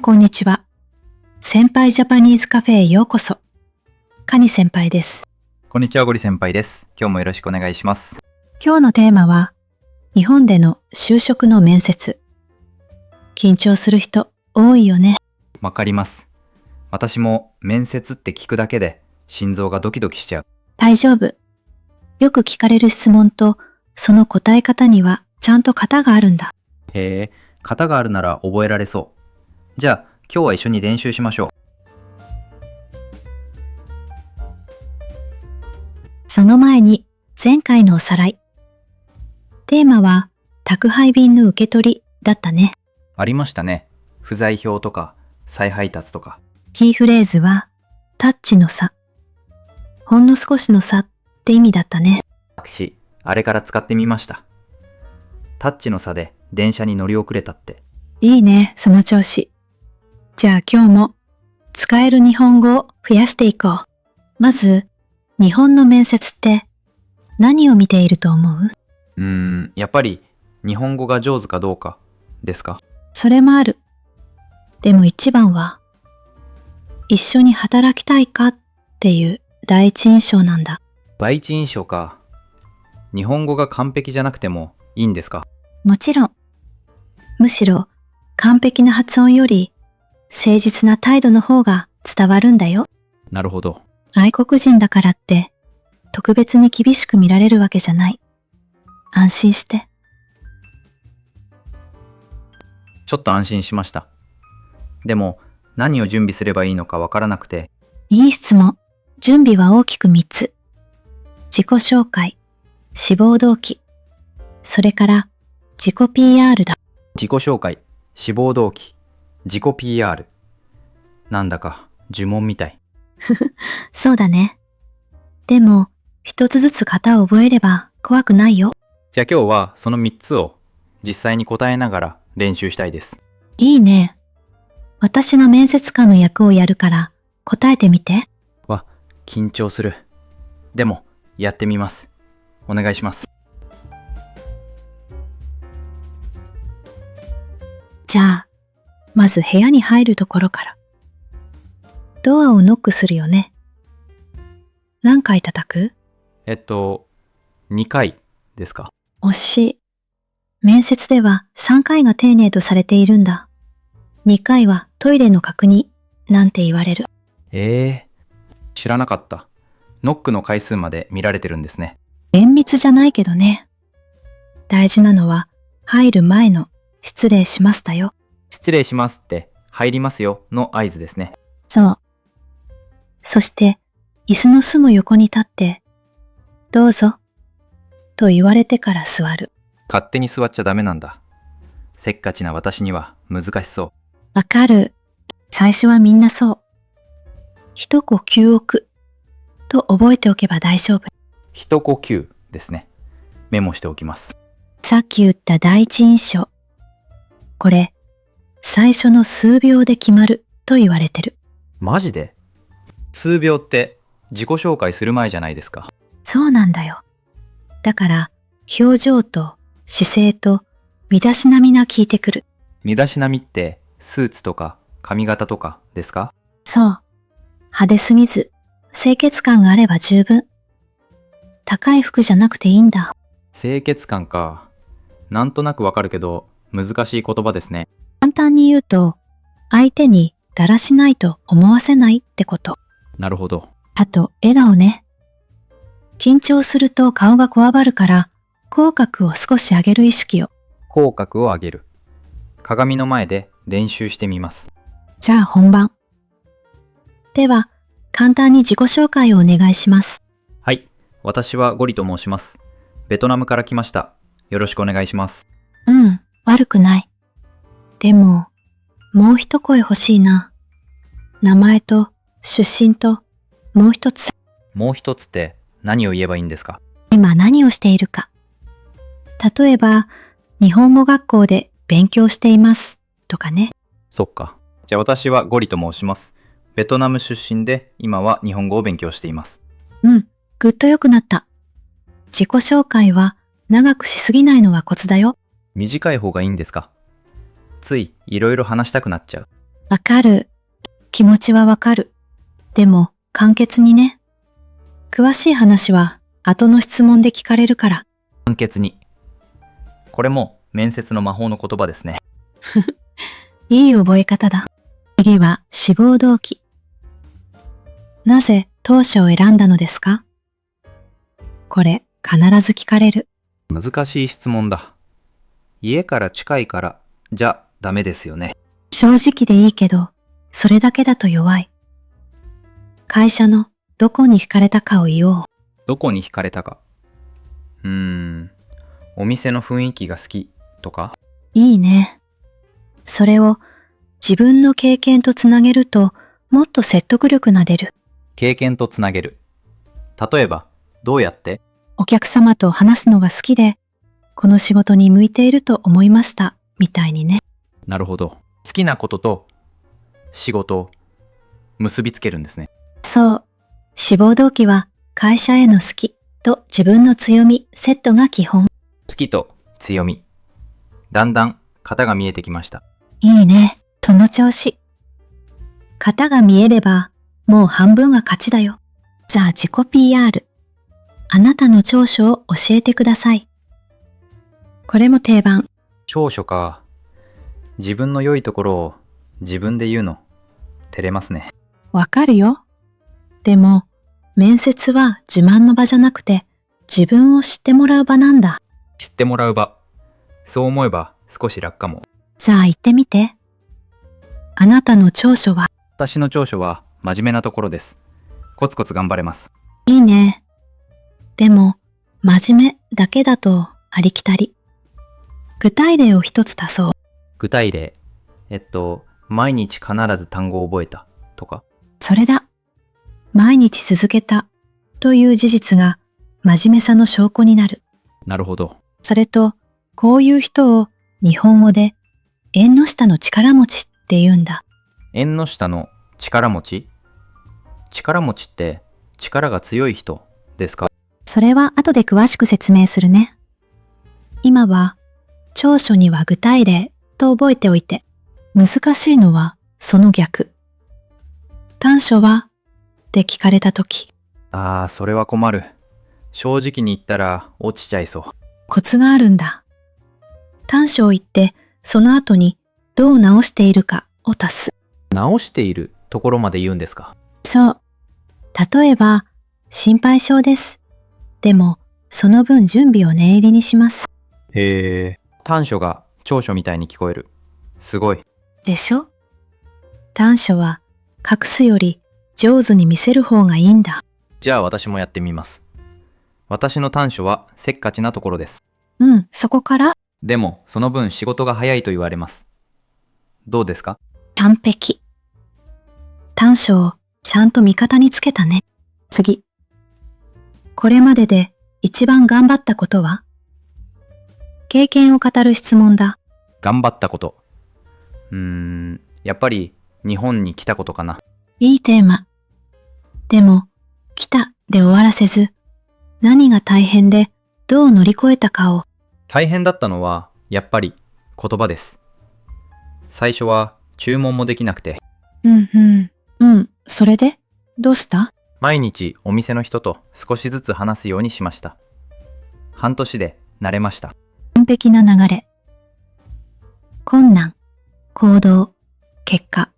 こんにちは。先輩ジャパニーズカフェへようこそ。カニ先輩です。こんにちは、ゴリ先輩です。今日もよろしくお願いします。今日のテーマは、日本での就職の面接。緊張する人多いよね。わかります。私も面接って聞くだけで心臓がドキドキしちゃう。大丈夫。よく聞かれる質問と、その答え方にはちゃんと型があるんだ。へえ、型があるなら覚えられそう。じゃあ、今日は一緒に練習しましょう。その前に前回のおさらい。テーマは宅配便の受け取りだったね。ありましたね。不在票とか再配達とか。キーフレーズはタッチの差。ほんの少しの差って意味だったね。私、あれから使ってみました。タッチの差で電車に乗り遅れたって。いいね、その調子。じゃあ今日も使える日本語を増やしていこう。まず、日本の面接って何を見ていると思う？やっぱり日本語が上手かどうかですか？それもある。でも一番は、一緒に働きたいかっていう第一印象なんだ。第一印象か。日本語が完璧じゃなくてもいいんですか？もちろん。むしろ完璧な発音より誠実な態度の方が伝わるんだよ。なるほど。外国人だからって特別に厳しく見られるわけじゃない。安心して。ちょっと安心しました。でも、何を準備すればいいのかわからなくて。いい質問。準備は大きく3つ。自己紹介、志望動機、それから自己 PR だ。自己紹介、志望動機、自己 PR。なんだか呪文みたい。そうだね。でも、一つずつ型を覚えれば怖くないよ。じゃあ今日はその3つを実際に答えながら練習したいです。いいね。私が面接官の役をやるから答えてみて。わ、緊張する。でも、やってみます。お願いします。じゃあ、まず部屋に入るところから。ドアをノックするよね。何回叩く2回ですか？惜しい。面接では3回が丁寧とされているんだ。2回はトイレの確認なんて言われる。知らなかった。ノックの回数まで見られてるんですね。厳密じゃないけどね。大事なのは入る前の失礼しますだよ。失礼しますって入りますよの合図ですね。そう。そして椅子のすぐ横に立ってどうぞと言われてから座る。勝手に座っちゃダメなんだ。せっかちな私には難しそう。わかる。最初はみんなそう。一呼吸置くと覚えておけば大丈夫。一呼吸ですね。メモしておきます。さっき言った第一印象。これ、最初の数秒で決まると言われてる。マジで？数秒って自己紹介する前じゃないですか。そうなんだよ。だから、表情と姿勢と身だしなみが効いてくる。身だしなみってスーツとか髪型とかですか？そう。派手すぎず、清潔感があれば十分。高い服じゃなくていいんだ。清潔感か。なんとなくわかるけど、難しい言葉ですね。簡単に言うと、相手にだらしないと思わせないってこと。なるほど。あと、笑顔ね。緊張すると顔がこわばるから、口角を少し上げる意識を。口角を上げる。鏡の前で練習してみます。じゃあ本番。では、簡単に自己紹介をお願いします。はい。私はゴリと申します。ベトナムから来ました。よろしくお願いします。悪くない。でも、もう一声欲しいな。名前と出身ともう一つ。もう一つって何を言えばいいんですか？今何をしているか。例えば、日本語学校で勉強していますとかね。そっか。じゃあ私はゴリと申します。ベトナム出身で今は日本語を勉強しています。ぐっと良くなった。自己紹介は長くしすぎないのはコツだよ。短い方がいいんですか？ついいろいろ話したくなっちゃう。わかる。気持ちはわかる。でも、簡潔にね。詳しい話は後の質問で聞かれるから。簡潔に。これも面接の魔法の言葉ですね。いい覚え方だ。次は志望動機。なぜ当社を選んだのですか？これ必ず聞かれる。難しい質問だ。家から近いからじゃダメですよね。正直でいいけど、それだけだと弱い。会社のどこに惹かれたかを言おう。どこに惹かれたか。お店の雰囲気が好きとか。いいね。それを自分の経験とつなげるともっと説得力が出る。経験とつなげる。例えば、どうやって？お客様と話すのが好きで、この仕事に向いていると思いました、みたいにね。なるほど。好きなことと仕事を結びつけるんですね。そう。志望動機は会社への好きと自分の強みセットが基本。好きと強み。だんだん型が見えてきました。いいね。その調子。型が見えれば、もう半分は勝ちだよ。じゃあ自己 PR。あなたの長所を教えてください。これも定番。長所か。自分の良いところを自分で言うの。照れますね。わかるよ。でも、面接は自慢の場じゃなくて、自分を知ってもらう場なんだ。知ってもらう場。そう思えば少し楽かも。さあ言ってみて。あなたの長所は？私の長所は真面目なところです。コツコツ頑張れます。いいね。でも、真面目だけだとありきたり。具体例を一つ足そう。具体例。毎日必ず単語を覚えたとか。それだ。毎日続けたという事実が真面目さの証拠になる。なるほど。それと、こういう人を日本語で縁の下の力持ちって言うんだ。縁の下の力持ち？力持ちって力が強い人ですか？それは後で詳しく説明するね。今は、長所には具体例と覚えておいて、難しいのはその逆。短所はって聞かれたとき、それは困る。正直に言ったら落ちちゃいそう。コツがあるんだ。短所を言って、その後にどう直しているかを足す。直しているところまで言うんですか？そう。例えば、心配性です。でも、その分準備を念入りにします。へえ。短所が長所みたいに聞こえる。すごい。でしょ？短所は隠すより上手に見せる方がいいんだ。じゃあ私もやってみます。私の短所はせっかちなところです。うん、そこからでもその分仕事が早いと言われます。どうですか？完璧。短所をちゃんと味方につけたね。次。これまでで一番頑張ったことは？経験を語る質問だ。頑張ったこと。やっぱり日本に来たことかな。いいテーマ。でも、来たで終わらせず、何が大変でどう乗り越えたかを。大変だったのはやっぱり言葉です。最初は注文もできなくて。それでどうした？毎日お店の人と少しずつ話すようにしました。半年で慣れました。完璧な流れ。困難、行動、結果。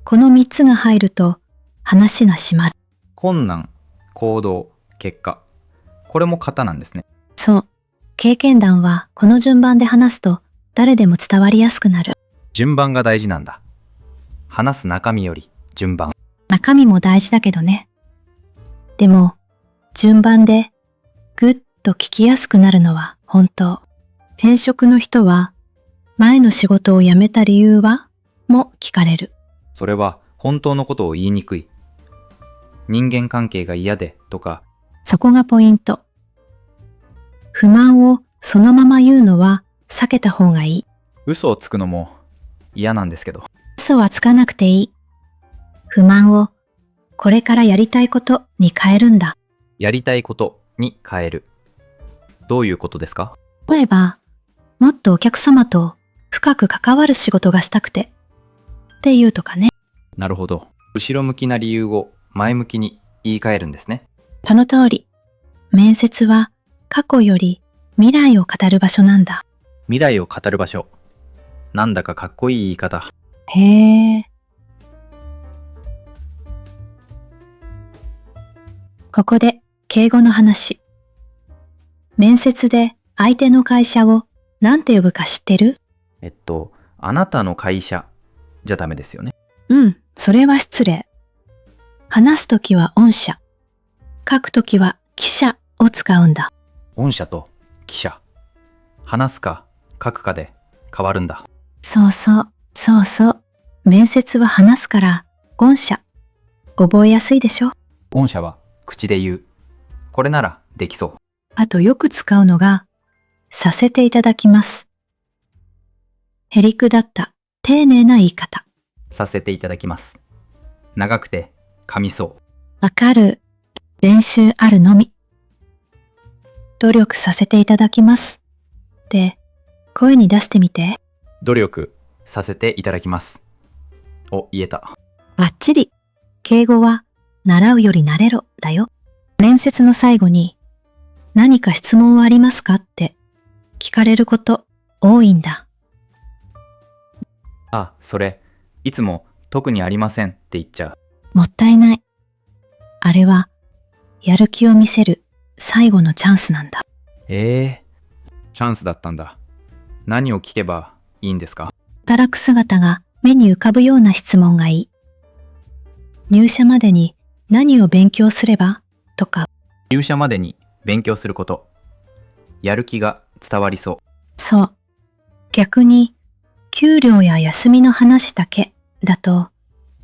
この3つが入ると話が締まる。困難、行動、結果。これも型なんですね。そう。経験談はこの順番で話すと誰でも伝わりやすくなる。順番が大事なんだ。話す中身より順番。中身も大事だけどね。でも、順番でぐっと聞きやすくなるのは本当。転職の人は、前の仕事を辞めた理由はも聞かれる。それは本当のことを言いにくい。人間関係が嫌でとか。そこがポイント。不満をそのまま言うのは避けた方がいい。嘘をつくのも嫌なんですけど。嘘はつかなくていい。不満をこれからやりたいことに変えるんだ。やりたいことに変える。どういうことですか？例えば、もっとお客様と深く関わる仕事がしたくて、っていうとかね。なるほど。後ろ向きな理由を前向きに言い換えるんですね。その通り。面接は過去より未来を語る場所なんだ。未来を語る場所。なんだかかっこいい言い方。へえ。ここで敬語の話。面接で相手の会社を何て呼ぶか知ってる？あなたの会社じゃダメですよね。うん、それは失礼。話すときは御社、書くときは記者を使うんだ。御社と記者。話すか書くかで変わるんだ。そうそう、そうそう。面接は話すから御社。覚えやすいでしょ？御社は口で言う。これならできそう。あとよく使うのが、させていただきます。へりくだった丁寧な言い方。させていただきます。長くて噛みそう。わかる。練習あるのみ。努力させていただきます。って声に出してみて。努力させていただきます。お、言えた。バッチリ。敬語は習うより慣れろだよ。面接の最後に何か質問はありますかって聞かれること多いんだ。あ、それ、いつも特にありませんって言っちゃう。もったいない。あれはやる気を見せる最後のチャンスなんだ。チャンスだったんだ。何を聞けばいいんですか？働く姿が目に浮かぶような質問がいい。入社までに何を勉強すればとか。入社までに勉強すること。やる気が伝わりそう。そう。逆に、給料や休みの話だけだと、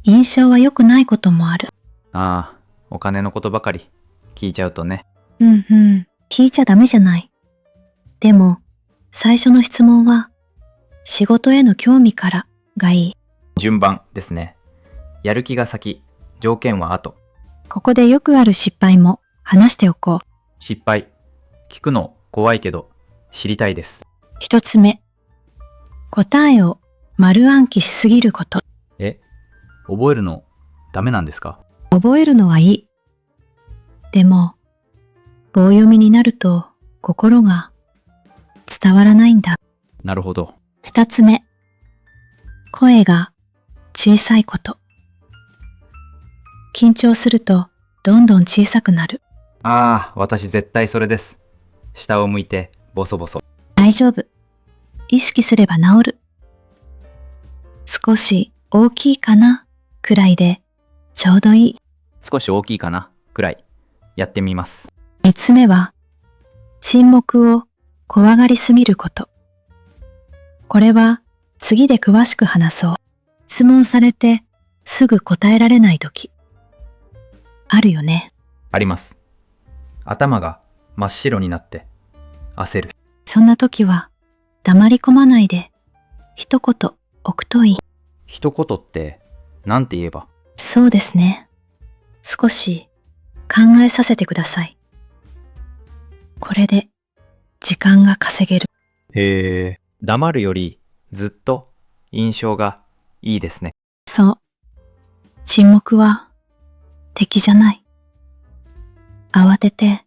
印象は良くないこともある。ああ、お金のことばかり聞いちゃうとね。うんうん、聞いちゃダメじゃない。でも、最初の質問は、仕事への興味からがいい。順番ですね。やる気が先、条件は後。ここでよくある失敗も話しておこう。失敗。聞くの怖いけど、知りたいです。一つ目。答えを丸暗記しすぎること。覚えるのダメなんですか？覚えるのはいい。でも、棒読みになると心が伝わらないんだ。なるほど。二つ目。声が小さいこと。緊張するとどんどん小さくなる。ああ、私絶対それです。下を向いてボソボソ。大丈夫。意識すれば治る。少し大きいかなくらいでちょうどいい。少し大きいかなくらいやってみます。三つ目は沈黙を怖がりすぎること。これは次で詳しく話そう。質問されてすぐ答えられないとき。あるよね。あります。頭が真っ白になって焦る。そんなときは黙り込まないで一言置くといい。一言ってなんて言えば？そうですね。少し考えさせてください。これで時間が稼げる。へえ。黙るよりずっと印象がいいですね。そう。沈黙は敵じゃない。慌てて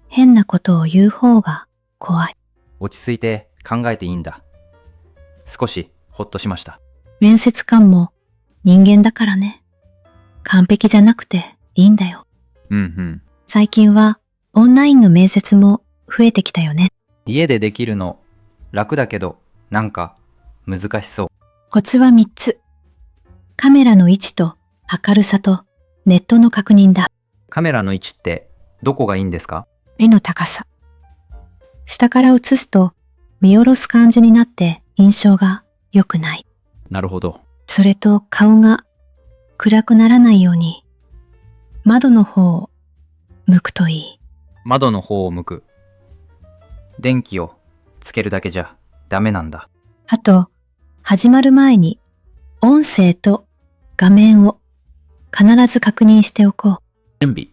変なことを言う方が怖い。落ち着いて考えていいんだ。少しほっとしました。面接官も人間だからね。完璧じゃなくていいんだよ。うんうん。最近はオンラインの面接も増えてきたよね。家でできるの楽だけどなんか難しそう。コツは3つ。カメラの位置と明るさとネットの確認だ。カメラの位置ってどこがいいんですか？目の高さ。下から映すと見下ろす感じになって印象が良くない。なるほど。それと顔が暗くならないように窓の方を向くといい。窓の方を向く。電気をつけるだけじゃダメなんだ。あと、始まる前に音声と画面を必ず確認しておこう。準備。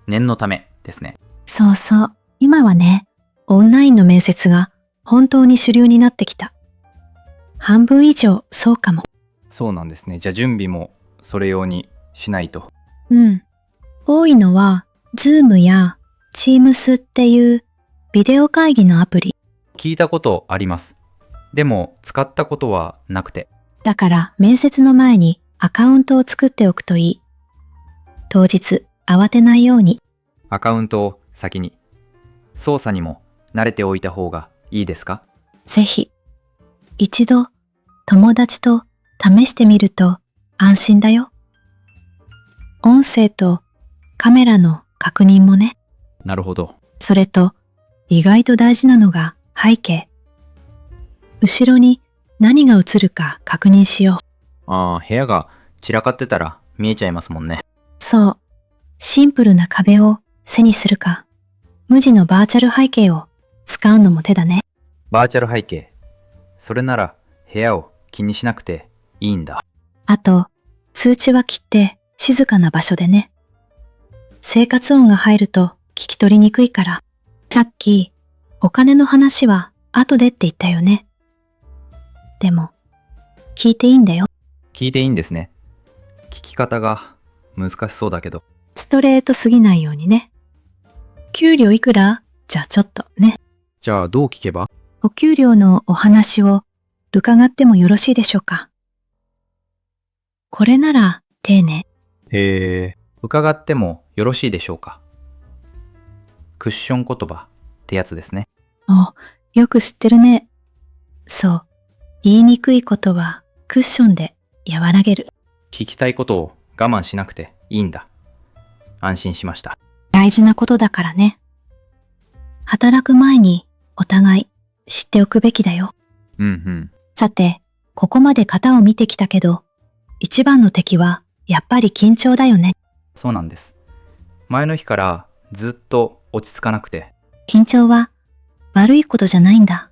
念のためですね。そうそう。今はね、オンラインの面接が本当に主流になってきた。半分以上そうかも。そうなんですね。じゃあ準備もそれ用にしないと。うん。多いのは、Zoom や Teams っていうビデオ会議のアプリ。聞いたことあります。でも使ったことはなくて。だから面接の前にアカウントを作っておくといい。当日慌てないように。アカウントを先に。操作にも慣れておいた方がいいですか？ぜひ、一度友達と試してみると安心だよ。音声とカメラの確認もね。なるほど。それと意外と大事なのが背景。後ろに何が映るか確認しよう。ああ、部屋が散らかってたら見えちゃいますもんね。そう。シンプルな壁を背にするか、無地のバーチャル背景を使うのも手だね。バーチャル背景。それなら部屋を気にしなくていいんだ。あと、通知は切って静かな場所でね。生活音が入ると聞き取りにくいから。さっき、お金の話は後でって言ったよね。でも、聞いていいんだよ。聞いていいんですね。聞き方が難しそうだけど。ストレートすぎないようにね。給料いくら？じゃあちょっとね。じゃあどう聞けば？お給料のお話を伺ってもよろしいでしょうか。これなら丁寧。へえ。伺ってもよろしいでしょうか。クッション言葉ってやつですね。お、よく知ってるね。そう。言いにくいことはクッションで和らげる。聞きたいことを我慢しなくていいんだ。安心しました。大事なことだからね。働く前にお互い知っておくべきだよ。うんうん。さて、ここまで型を見てきたけど、一番の敵はやっぱり緊張だよね。そうなんです。前の日からずっと落ち着かなくて。緊張は悪いことじゃないんだ。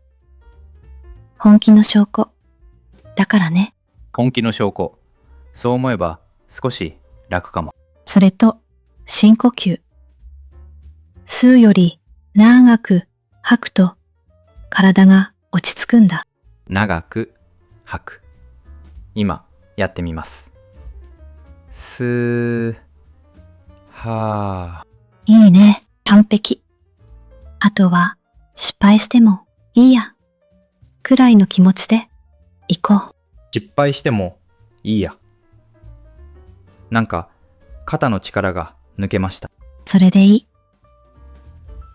本気の証拠。だからね。本気の証拠。そう思えば少し楽かも。それと、深呼吸。吸うより長く吐くと体が落ち着くんだ。長く吐く。今やってみます。吸う。はー。いいね。完璧。あとは失敗してもいいや。くらいの気持ちで行こう。失敗してもいいや。なんか肩の力が抜けました。それでいい。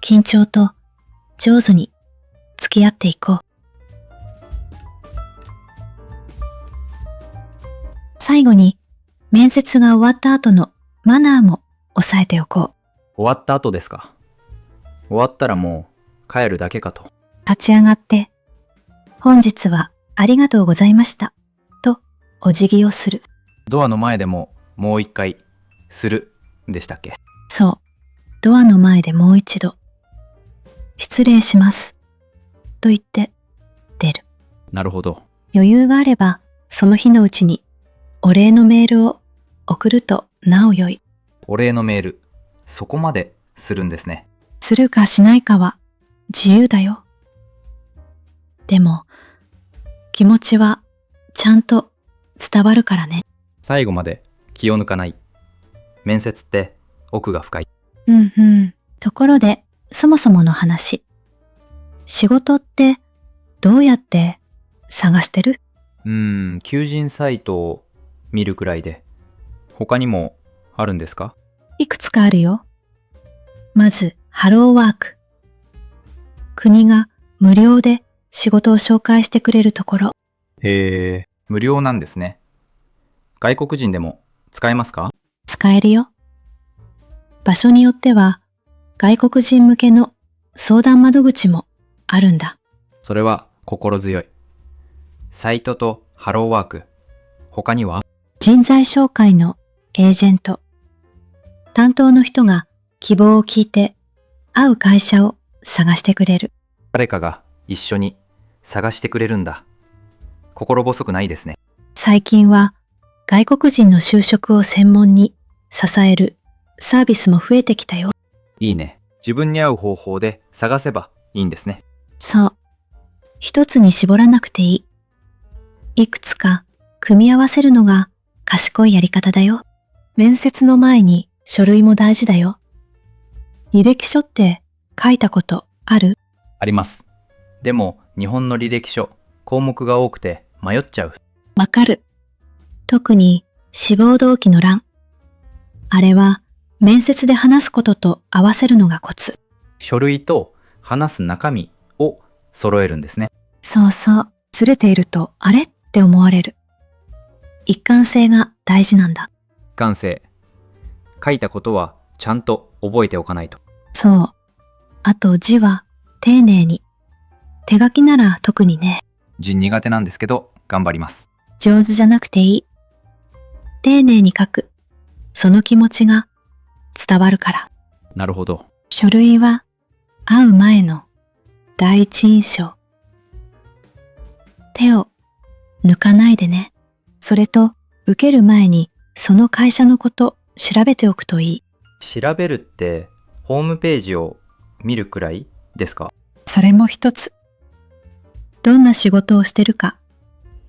緊張と上手に付き合っていこう。最後に面接が終わった後のマナーも押さえておこう。終わった後ですか。終わったらもう帰るだけかと。立ち上がって、本日はありがとうございました。とお辞儀をする。ドアの前でももう一回するでしたっけ？そう。ドアの前でもう一度。失礼します。と言って出る。なるほど。余裕があれば、その日のうちにお礼のメールを送るとなお良い。お礼のメール、そこまでするんですね。するかしないかは自由だよ。でも、気持ちはちゃんと伝わるからね。最後まで気を抜かない。面接って奥が深い。うんうん。ところで、そもそもの話。仕事ってどうやって探してる？求人サイトを見るくらいで。他にもあるんですか？いくつかあるよ。まず、ハローワーク。国が無料で仕事を紹介してくれるところ。へえ、無料なんですね。外国人でも使えますか？使えるよ。場所によっては外国人向けの相談窓口もあるんだ。それは心強い。サイトとハローワーク。他には？人材紹介のエージェント。担当の人が希望を聞いて合う会社を探してくれる。誰かが一緒に探してくれるんだ。心細くないですね。最近は外国人の就職を専門に支えるサービスも増えてきたよ。いいね。自分に合う方法で探せばいいんですね。そう。一つに絞らなくていい。いくつか組み合わせるのが賢いやり方だよ。面接の前に書類も大事だよ。履歴書って書いたことある？あります。でも、日本の履歴書、項目が多くて迷っちゃう。わかる。特に志望動機の欄。あれは面接で話すことと合わせるのがコツ。書類と話す中身を揃えるんですね。そうそう。ずれているとあれって思われる。一貫性が大事なんだ。一貫性。書いたことはちゃんと覚えておかないと。そう。あと字は丁寧に。手書きなら特にね。字苦手なんですけど、頑張ります。上手じゃなくていい。丁寧に書く。その気持ちが伝わるから。なるほど。書類は会う前の第一印象。手を抜かないでね。それと受ける前にその会社のこと調べておくといい。調べるってホームページを見るくらいですか？それも一つ。どんな仕事をしてるか、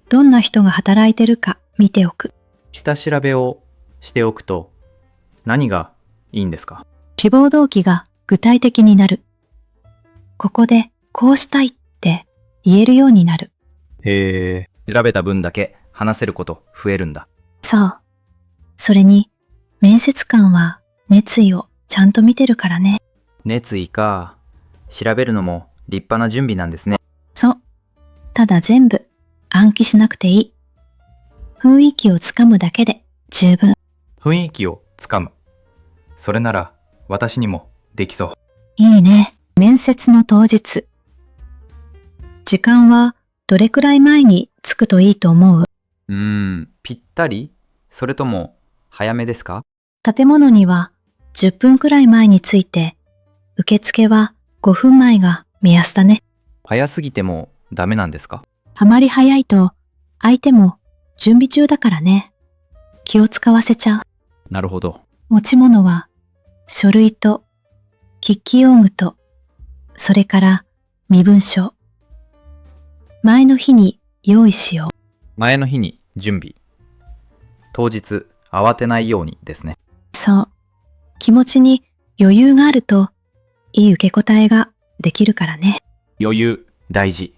どんな人が働いてるか見ておく。下調べをしておくと何がいいんですか？志望動機が具体的になる。ここでこうしたいって言えるようになる。へえ。調べた分だけ話せること増えるんだ。そう。それに面接官は熱意をちゃんと見てるからね。熱意か。調べるのも立派な準備なんですね。そう。ただ全部暗記しなくていい。雰囲気をつかむだけで十分。雰囲気をつかむ。それなら私にもできそう。いいね。面接の当日。時間はどれくらい前に着くといいと思う？ぴったり？それとも早めですか？建物には10分くらい前に着いて、受付は5分前が目安だね。早すぎてもダメなんですか？あまり早いと相手も準備中だからね。気を使わせちゃう。なるほど。持ち物は書類と筆記用具と、それから身分証。前の日に用意しよう。前の日に準備。当日慌てないようにですね。そう。気持ちに余裕があると、いい受け答えができるからね。余裕大事。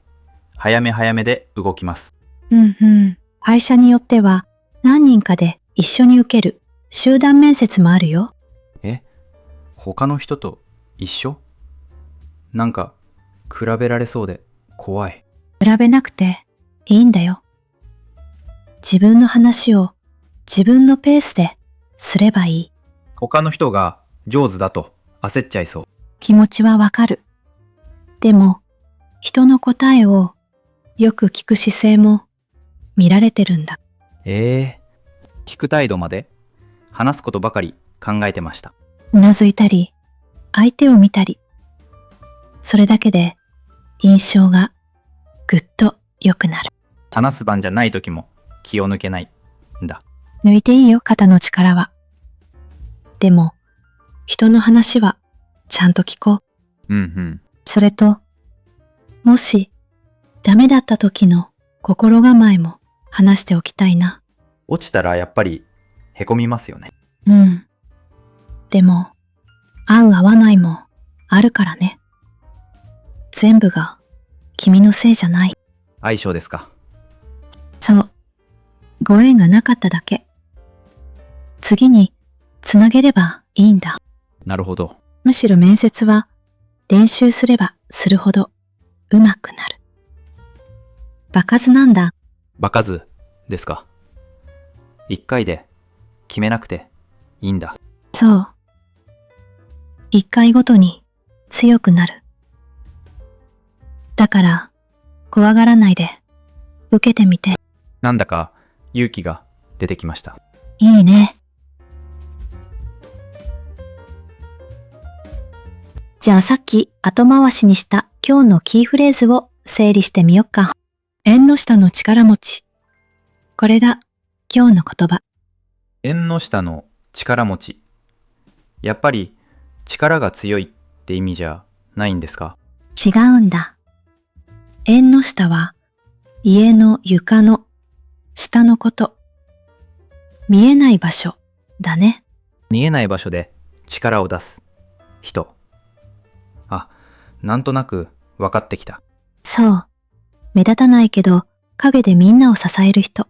早め早めで動きます。うんうん。会社によっては何人かで一緒に受ける集団面接もあるよ。他の人と一緒？なんか比べられそうで怖い。比べなくていいんだよ。自分の話を自分のペースですればいい。他の人が上手だと焦っちゃいそう。気持ちはわかる。でも、人の答えをよく聞く姿勢も見られてるんだ。聞く態度まで話すことばかり考えてました。うなずいたり、相手を見たり。それだけで印象がぐっと良くなる。話す番じゃない時も気を抜けないんだ。抜いていいよ、肩の力は。でも、人の話はちゃんと聞こう。それと、もしダメだった時の心構えも話しておきたいな。落ちたらやっぱりへこみますよね。うん。でも、合う合わないもあるからね。全部が君のせいじゃない。相性ですか？そう。ご縁がなかっただけ。次につなげればいいんだ。なるほど。むしろ面接は練習すればするほど上手くなる。場数なんだ。場数ですか？一回で決めなくていいんだ。そう。一回ごとに強くなる。だから怖がらないで受けてみて。なんだか勇気が出てきました。いいね。じゃあさっき後回しにした今日のキーフレーズを整理してみよっか。縁の下の力持ち。これだ、今日の言葉。縁の下の力持ち。やっぱり力が強いって意味じゃないんですか？違うんだ。縁の下は家の床の下のこと。見えない場所だね。見えない場所で力を出す人。あ、なんとなく分かってきた。そう。目立たないけど、陰でみんなを支える人。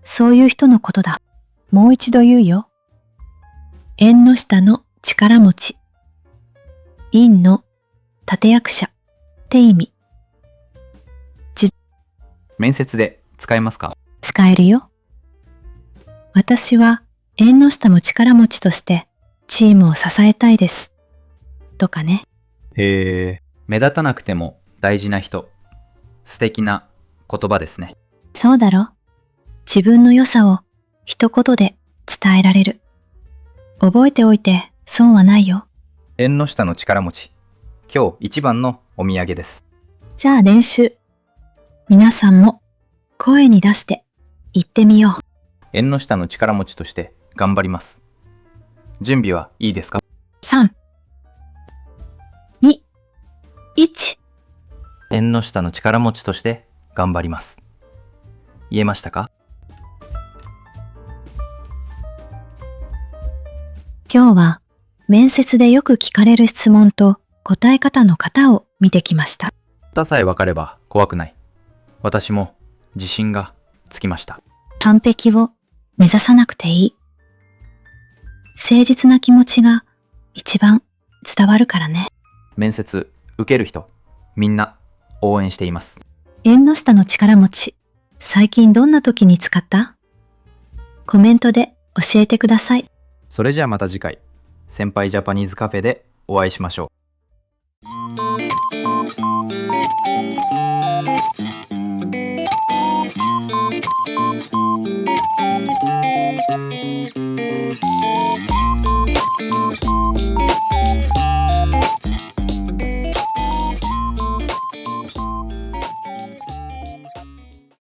そういう人のことだ。もう一度言うよ。縁の下の力持ち。陰の立役者って意味。面接で使えますか？使えるよ。私は縁の下の力持ちとしてチームを支えたいです。とかね。へえ。目立たなくても大事な人。素敵な言葉ですね。そうだろ。自分の良さを一言で伝えられる。覚えておいて損はないよ。縁の下の力持ち。今日一番のお土産です。じゃあ練習。皆さんも声に出して言ってみよう。縁の下の力持ちとして頑張ります。準備はいいですか3、2、1。縁の下の力持ちとして頑張ります。言えましたか？今日は面接でよく聞かれる質問と答え方の型を見てきました。型さえ分かれば怖くない。私も自信がつきました。完璧を目指さなくていい。誠実な気持ちが一番伝わるからね。面接受ける人、みんな応援しています。縁の下の力持ち、最近どんな時に使った？コメントで教えてください。それじゃあまた次回、先輩ジャパニーズカフェでお会いしましょう。